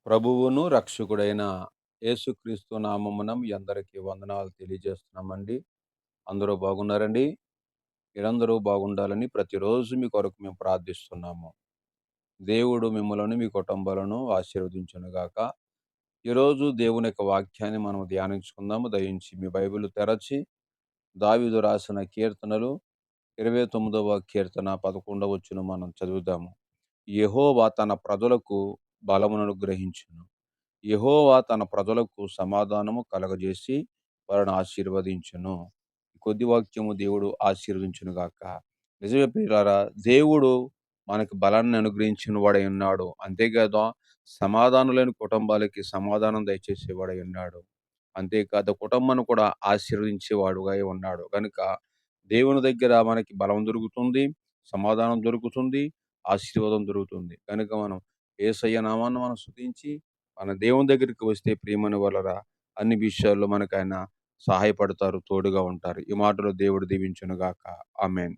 ప్రభువును రక్షకుడైన యేసుక్రీస్తు నామమున మీ అందరికీ వందనాలు తెలియజేస్తున్నామండి. అందరూ బాగున్నారండి? మీరందరూ బాగుండాలని ప్రతిరోజు మీ కొరకు మేము ప్రార్థిస్తున్నాము. దేవుడు మిమ్మలను, మీ కుటుంబాలను ఆశీర్వదించునుగాక. ఈరోజు దేవుని యొక్క వాక్యాన్ని మనం ధ్యానించుకుందాము. దయించి మీ బైబిల్ తెరచి దావీదు రాసిన కీర్తనలు 29వ కీర్తన 11వ వచనం మనం చదువుదాము. యెహోవా తన ప్రజలకు బలముననుగ్రహించును. యెహోవా తన ప్రజలకు సమాధానము కలగజేసి వారిని ఆశీర్వదించును. ఈ కొద్ది వాక్యము దేవుడు ఆశీర్వదించును గాక. నిజమే ప్రియులారా, దేవుడు మనకు బలాన్ని అనుగ్రహించిన వాడై ఉన్నాడు. అంతేకాదు సమాధానం లేని కుటుంబాలకి సమాధానం దయచేసేవాడై ఉన్నాడు. అంతేకాదు కుటుంబాన్ని కూడా ఆశీర్వదించేవాడుగా ఉన్నాడు. కనుక దేవుని దగ్గర మనకి బలం దొరుకుతుంది, సమాధానం దొరుకుతుంది, ఆశీర్వాదం దొరుకుతుంది. కనుక మనం యేసయ్య నామాన్ని మనం స్తుతించి మన దేవుని దగ్గరికి వస్తే ప్రియమైన వాళ్ళరా, అన్ని విషయాల్లో మనకు ఆయన సహాయపడతారు, తోడుగా ఉంటారు. ఈ మాటలు దేవుడు దీవించును గాక. ఆమేన్.